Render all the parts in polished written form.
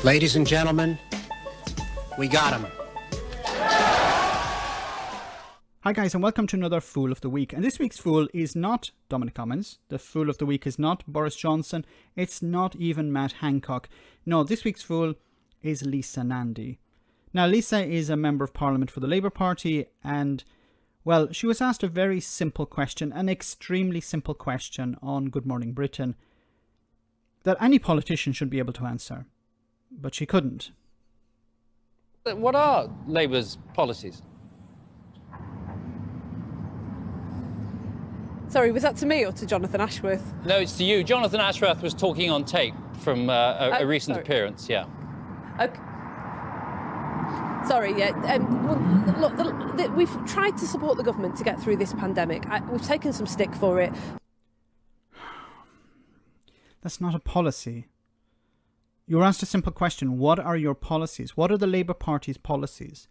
Ladies and gentlemen, we got him. Hi guys, and welcome to another Fool of the Week. And this week's Fool is not Dominic Cummings. The Fool of the Week is not Boris Johnson. It's not even Matt Hancock. No, this week's Fool is Lisa Nandy. Now, Lisa is a Member of Parliament for the Labour Party, and, well, she was asked a very simple question, an extremely simple question on Good Morning Britain, that any politician should be able to answer. But she couldn't. What are Labour's policies? Sorry, was that to me or to Jonathan Ashworth? No, it's to you. Jonathan Ashworth was talking on tape from a recent appearance, yeah. Okay. Sorry, yeah. Well, look, we've tried to support the government to get through this pandemic. We've taken some stick for it. That's not a policy. You were asked a simple question. What are your policies? What are the Labour Party's policies?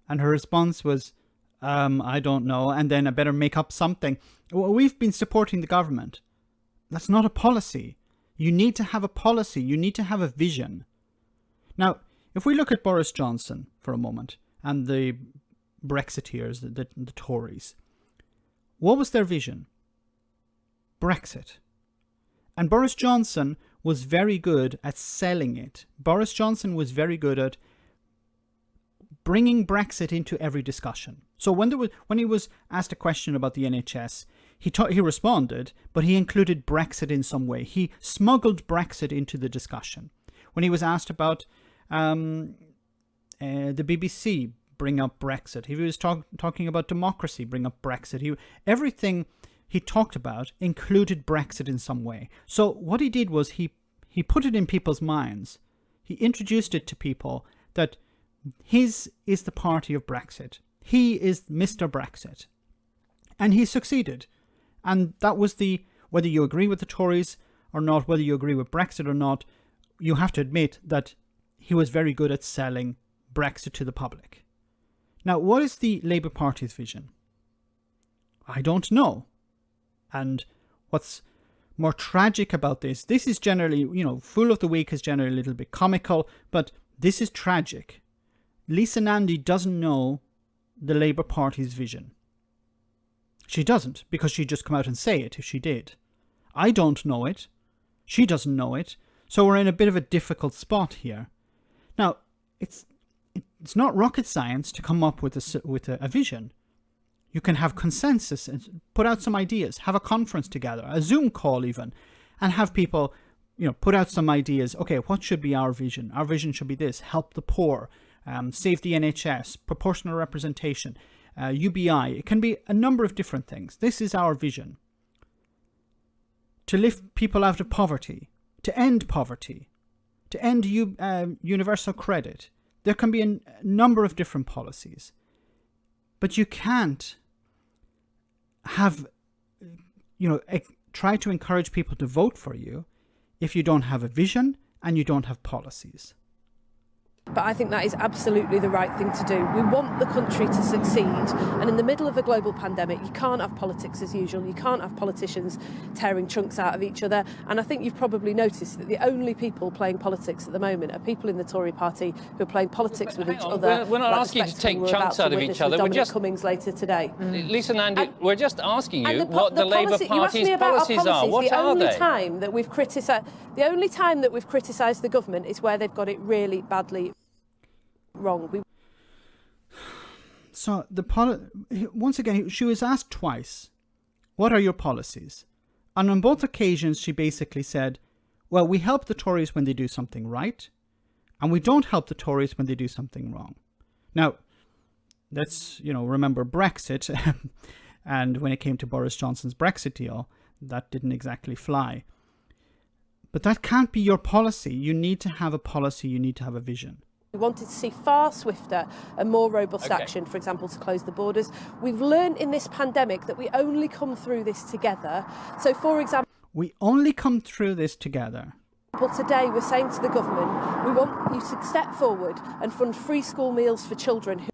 And her response was, I don't know, and then I better make up something. Well, we've been supporting the government. That's not a policy. You need to have a policy. You need to have a vision. Now, if we look at Boris Johnson for a moment and the Brexiteers, the Tories, what was their vision? Brexit. And Boris Johnson was very good at selling it. Boris Johnson was very good at bringing Brexit into every discussion. So when he was asked a question about the NHS, he responded, but he included Brexit in some way. He smuggled Brexit into the discussion. When he was asked about the BBC, bring up Brexit. He was talking about democracy, bring up Brexit. Everything he talked about included Brexit in some way. So what he did was he put it in people's minds. He introduced it to people that his is the party of Brexit. He is Mr. Brexit. And he succeeded. And that was whether you agree with the Tories or not, whether you agree with Brexit or not, you have to admit that he was very good at selling Brexit to the public. Now, what is the Labour Party's vision? I don't know. And what's more tragic about this is generally, Fool of the Week is generally a little bit comical, but this is tragic. Lisa Nandy doesn't know the Labour Party's vision. She doesn't, because she'd just come out and say it if she did. I don't know it. She doesn't know it. So we're in a bit of a difficult spot here. Now, it's not rocket science to come up with a vision. You can have consensus and put out some ideas, have a conference together, a Zoom call even, and have people, put out some ideas. Okay, what should be our vision? Our vision should be this: help the poor, save the NHS, proportional representation, UBI. It can be a number of different things. This is our vision. To lift people out of poverty, to end poverty, to end universal credit. There can be a number of different policies. But you can't have, try to encourage people to vote for you if you don't have a vision and you don't have policies. But I think that is absolutely the right thing to do. We want the country to succeed, and in the middle of a global pandemic, you can't have politics as usual. You can't have politicians tearing chunks out of each other. And I think you've probably noticed that the only people playing politics at the moment are people in the Tory party who are playing politics with each other. We're not asking you to take chunks out of each other. We're just Cummings later today. Lisa Nandy, we're just asking you what the Labour Party's policies are. What are they? The only time that we've criticised the government is where they've got it really badly wrong. So once again, she was asked twice, what are your policies? And on both occasions, she basically said, well, we help the Tories when they do something right, and we don't help the Tories when they do something wrong. Now, let's, remember Brexit. And when it came to Boris Johnson's Brexit deal, that didn't exactly fly. But that can't be your policy. You need to have a policy. You need to have a vision. We wanted to see far swifter and more robust action, for example, to close the borders. We've learned in this pandemic that we only come through this together. So, for example... We only come through this together. Today we're saying to the government, we want you to step forward and fund free school meals for children.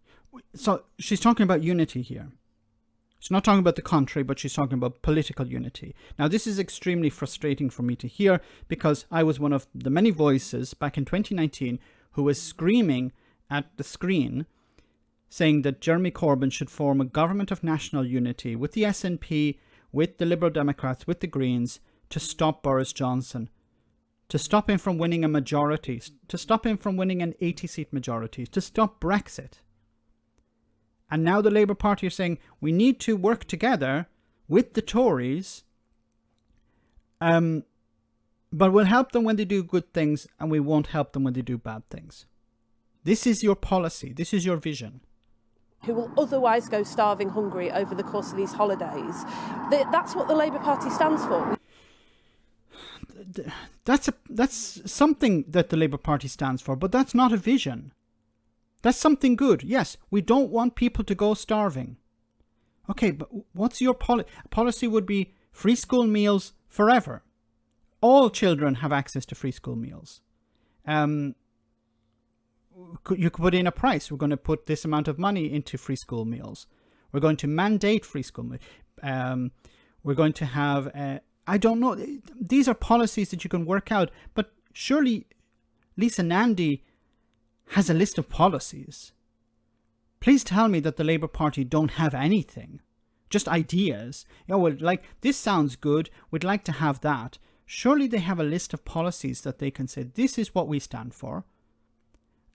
So she's talking about unity here. She's not talking about the country, but she's talking about political unity. Now, this is extremely frustrating for me to hear, because I was one of the many voices back in 2019 who was screaming at the screen saying that Jeremy Corbyn should form a government of national unity with the SNP, with the Liberal Democrats, with the Greens, to stop Boris Johnson, to stop him from winning a majority, to stop him from winning an 80-seat majority, to stop Brexit. And now the Labour Party are saying we need to work together with the Tories, but we'll help them when they do good things and we won't help them when they do bad things. This is your policy. This is your vision. Who will otherwise go starving hungry over the course of these holidays. That's what the Labour Party stands for. That's something that the Labour Party stands for, but that's not a vision. That's something good. Yes, we don't want people to go starving. Okay, but what's your policy? Policy would be free school meals forever. All children have access to free school meals. You could put in a price. We're going to put this amount of money into free school meals. We're going to mandate free school meals. We're going to have... I don't know. These are policies that you can work out. But surely Lisa Nandy has a list of policies. Please tell me that the Labour Party don't have anything. Just ideas. Well, like, this sounds good. We'd like to have that. Surely they have a list of policies that they can say, this is what we stand for.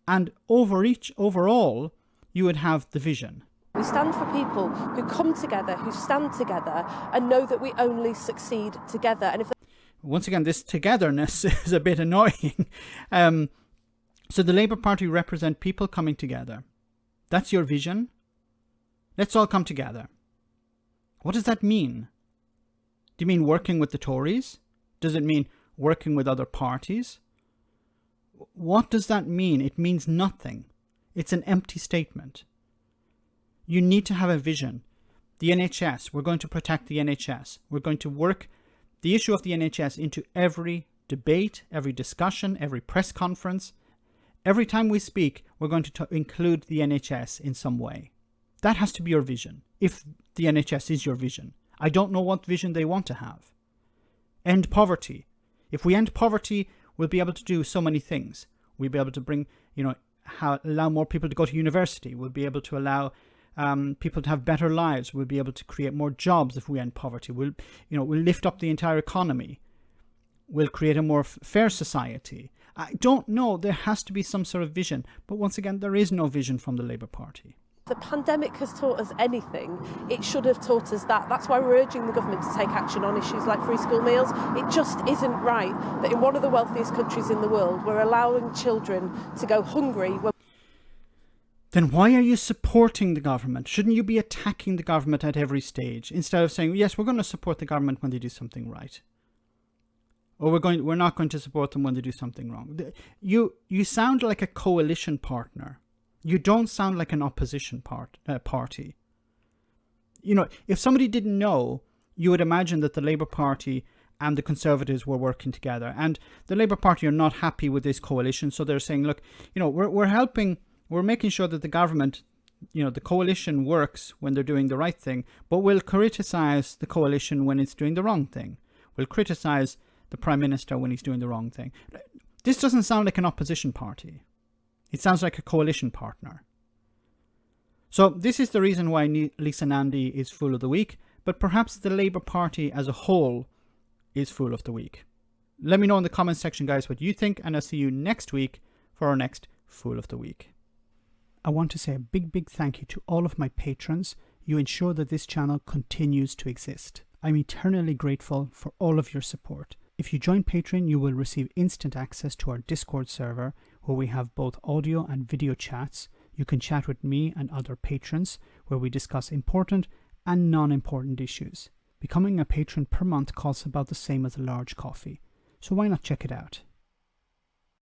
And overall, you would have the vision. We stand for people who come together, who stand together, and know that we only succeed together. And if once again, this togetherness is a bit annoying. So the Labour Party represent people coming together. That's your vision? Let's all come together. What does that mean? Do you mean working with the Tories? Does it mean working with other parties? What does that mean? It means nothing. It's an empty statement. You need to have a vision. The NHS, we're going to protect the NHS. We're going to work the issue of the NHS into every debate, every discussion, every press conference. Every time we speak, we're going to include the NHS in some way. That has to be your vision, if the NHS is your vision. I don't know what vision they want to have. End poverty. If we end poverty, we'll be able to do so many things. We'll be able to bring, allow more people to go to university. We'll be able to allow people to have better lives. We'll be able to create more jobs if we end poverty. We'll lift up the entire economy. We'll create a more fair society. I don't know. There has to be some sort of vision. But once again, there is no vision from the Labour Party. The pandemic has taught us anything, it should have taught us that. That's why we're urging the government to take action on issues like free school meals. It just isn't right that in one of the wealthiest countries in the world, we're allowing children to go hungry. Then why are you supporting the government? Shouldn't you be attacking the government at every stage instead of saying, yes, we're going to support the government when they do something right? Or we're not going to support them when they do something wrong. You sound like a coalition partner. You don't sound like an opposition party. If somebody didn't know, you would imagine that the Labour Party and the Conservatives were working together. And the Labour Party are not happy with this coalition. So they're saying, look, we're making sure that the government, the coalition works when they're doing the right thing, but we'll criticise the coalition when it's doing the wrong thing. We'll criticise the Prime Minister when he's doing the wrong thing. This doesn't sound like an opposition party. It sounds like a coalition partner. So this is the reason why Lisa Nandy is Fool of the Week, but perhaps the Labour Party as a whole is Fool of the Week. Let me know in the comments section, guys, what you think, and I'll see you next week for our next Fool of the Week. I want to say a big thank you to all of my patrons. You ensure that this channel continues to exist. I'm eternally grateful for all of your support. If you join Patreon, you will receive instant access to our Discord server, where we have both audio and video chats. You can chat with me and other patrons, where we discuss important and non-important issues. Becoming a patron per month costs about the same as a large coffee, so why not check it out?